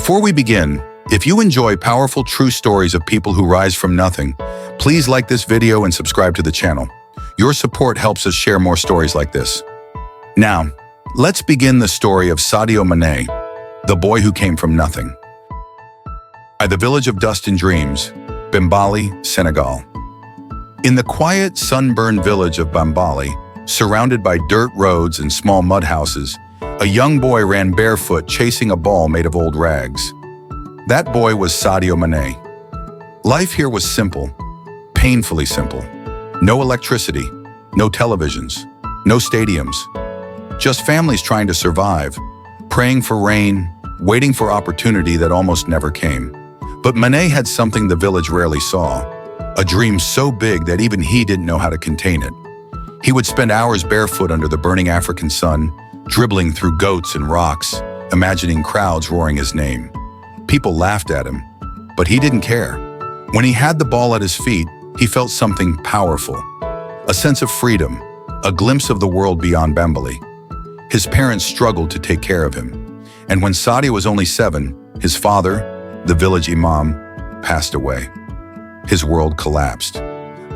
Before we begin, if you enjoy powerful true stories of people who rise from nothing, please like this video and subscribe to the channel. Your support helps us share more stories like this. Now, let's begin the story of Sadio Mané, the boy who came from nothing. By the village of Dust and Dreams, Bambali, Senegal. In the quiet, sunburned village of Bambali, surrounded by dirt roads and small mud houses, a young boy ran barefoot chasing a ball made of old rags. That boy was Sadio Mané. Life here was simple, painfully simple. No electricity, no televisions, no stadiums. Just families trying to survive, praying for rain, waiting for opportunity that almost never came. But Mané had something the village rarely saw, a dream so big that even he didn't know how to contain it. He would spend hours barefoot under the burning African sun, dribbling through goats and rocks, imagining crowds roaring his name. People laughed at him, but he didn't care. When he had the ball at his feet, he felt something powerful, a sense of freedom, a glimpse of the world beyond Bambali. His parents struggled to take care of him, and when Sadio was only 7, his father, the village imam, passed away. His world collapsed,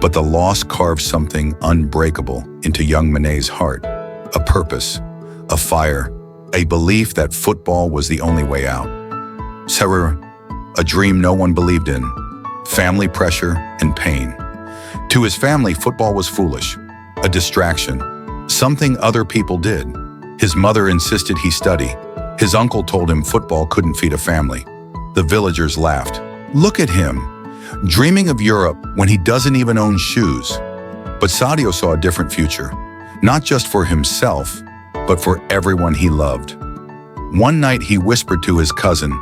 but the loss carved something unbreakable into young Mané's heart, a purpose, a fire, a belief that football was the only way out. Serrer, a dream no one believed in, family pressure and pain. To his family, football was foolish, a distraction, something other people did. His mother insisted he study. His uncle told him football couldn't feed a family. The villagers laughed. Look at him, dreaming of Europe when he doesn't even own shoes. But Sadio saw a different future, not just for himself, but for everyone he loved. One night he whispered to his cousin,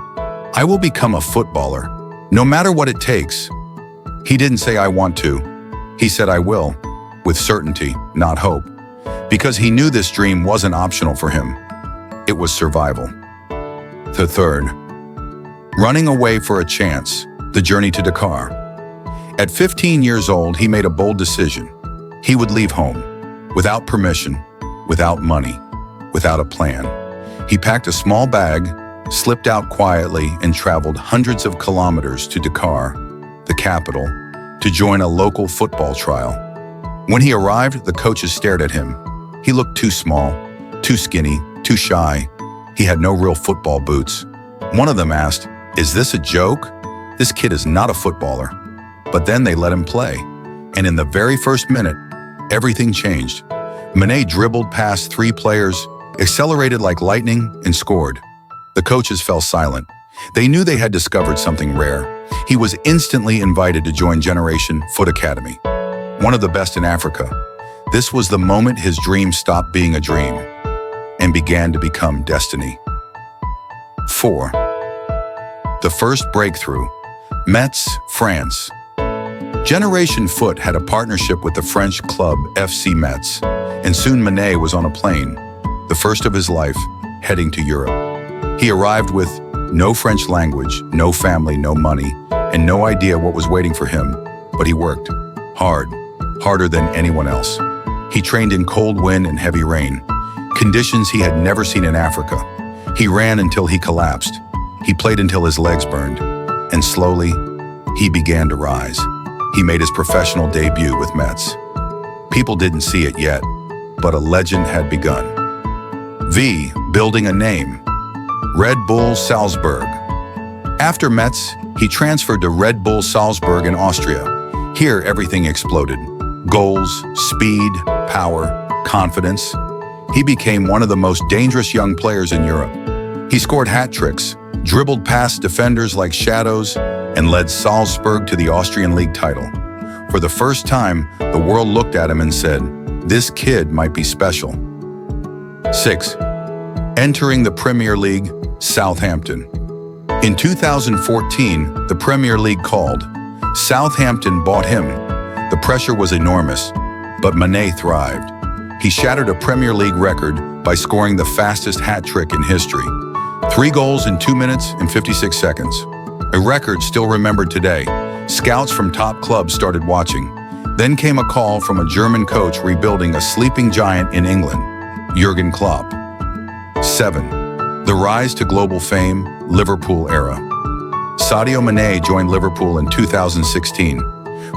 "I will become a footballer, no matter what it takes." He didn't say, "I want to." He said, "I will," with certainty, not hope, because he knew this dream wasn't optional for him. It was survival. The third, running away for a chance, the journey to Dakar. At 15 years old, he made a bold decision. He would leave home, without permission, without money, without a plan. He packed a small bag, slipped out quietly, and traveled hundreds of kilometers to Dakar, the capital, to join a local football trial. When he arrived, the coaches stared at him. He looked too small, too skinny, too shy. He had no real football boots. One of them asked, "Is this a joke? This kid is not a footballer." But then they let him play. And in the very first minute, everything changed. Mané dribbled past 3 players, accelerated like lightning, and scored. The coaches fell silent. They knew they had discovered something rare. He was instantly invited to join Generation Foot Academy, one of the best in Africa. This was the moment his dream stopped being a dream and began to become destiny. 4. The first breakthrough. Metz, France. Generation Foot had a partnership with the French club FC Metz, and soon Mané was on a plane, the first of his life, heading to Europe. He arrived with no French language, no family, no money, and no idea what was waiting for him, but he worked hard, harder than anyone else. He trained in cold wind and heavy rain, conditions he had never seen in Africa. He ran until he collapsed. He played until his legs burned, and slowly, he began to rise. He made his professional debut with Metz. People didn't see it yet, but a legend had begun. V, building a name. Red Bull Salzburg. After Metz, he transferred to Red Bull Salzburg in Austria. Here, everything exploded. Goals, speed, power, confidence. He became one of the most dangerous young players in Europe. He scored hat tricks, dribbled past defenders like shadows, and led Salzburg to the Austrian league title. For the first time, the world looked at him and said, "This kid might be special." 6. Entering the Premier League, Southampton. In 2014, the Premier League called. Southampton bought him. The pressure was enormous, but Mané thrived. He shattered a Premier League record by scoring the fastest hat trick in history. 3 goals in 2 minutes and 56 seconds. A record still remembered today. Scouts from top clubs started watching. Then came a call from a German coach rebuilding a sleeping giant in England, Jurgen Klopp. 7. The rise to global fame, Liverpool era. Sadio Mané joined Liverpool in 2016.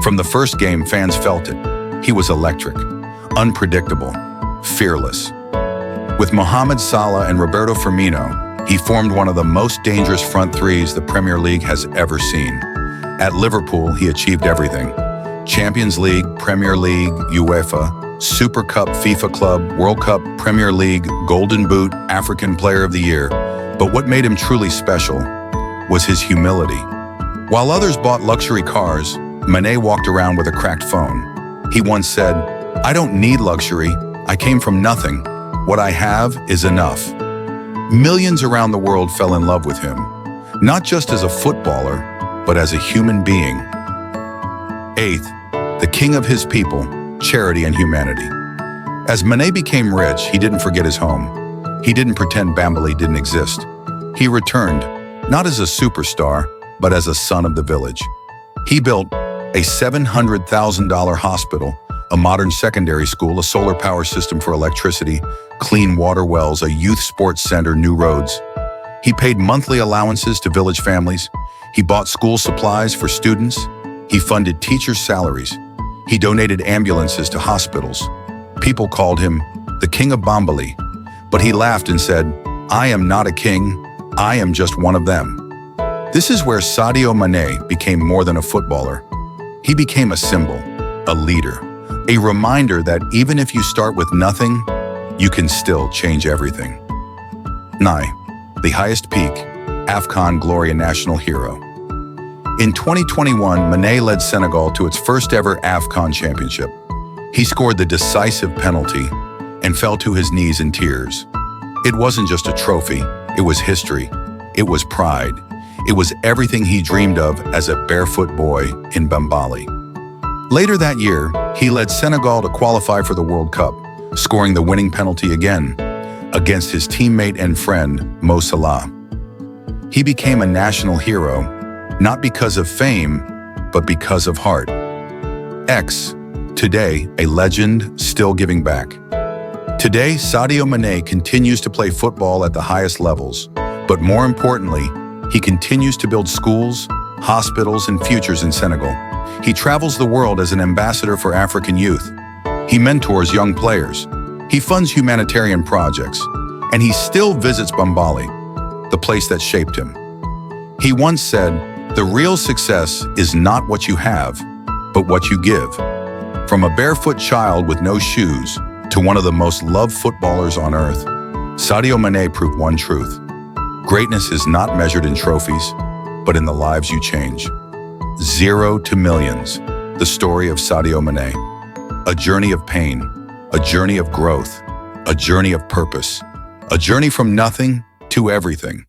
From the first game, fans felt it. He was electric, unpredictable, fearless. With Mohamed Salah and Roberto Firmino, he formed one of the most dangerous front threes the Premier League has ever seen. At Liverpool, he achieved everything. Champions League, Premier League, UEFA, Super Cup, FIFA Club, World Cup, Premier League, Golden Boot, African Player of the Year. But what made him truly special was his humility. While others bought luxury cars, Mané walked around with a cracked phone. He once said, "I don't need luxury. I came from nothing. What I have is enough." Millions around the world fell in love with him, not just as a footballer, but as a human being. Eighth, the king of his people, charity and humanity. As Mané became rich, he didn't forget his home. He didn't pretend Bambali didn't exist. He returned, not as a superstar, but as a son of the village. He built a $700,000 hospital, a modern secondary school, a solar power system for electricity, clean water wells, a youth sports center, new roads. He paid monthly allowances to village families. He bought school supplies for students. He funded teachers' salaries. He donated ambulances to hospitals. People called him the King of Bambali, but he laughed and said, "I am not a king, I am just one of them." This is where Sadio Mané became more than a footballer. He became a symbol, a leader, a reminder that even if you start with nothing, you can still change everything. 9. The highest peak, AFCON glory and national hero. In 2021, Mané led Senegal to its first ever AFCON championship. He scored the decisive penalty and fell to his knees in tears. It wasn't just a trophy, it was history, it was pride, it was everything he dreamed of as a barefoot boy in Bambali. Later that year, he led Senegal to qualify for the World Cup, scoring the winning penalty again against his teammate and friend, Mo Salah. He became a national hero, not because of fame, but because of heart. X, today, a legend still giving back. Today, Sadio Mané continues to play football at the highest levels, but more importantly, he continues to build schools, hospitals, and futures in Senegal. He travels the world as an ambassador for African youth. He mentors young players. He funds humanitarian projects, and he still visits Bambali, the place that shaped him. He once said, "The real success is not what you have, but what you give." From a barefoot child with no shoes to one of the most loved footballers on earth, Sadio Mané proved one truth. Greatness is not measured in trophies, but in the lives you change. 0 to millions, the story of Sadio Mané. A journey of pain, a journey of growth, a journey of purpose, a journey from nothing to everything.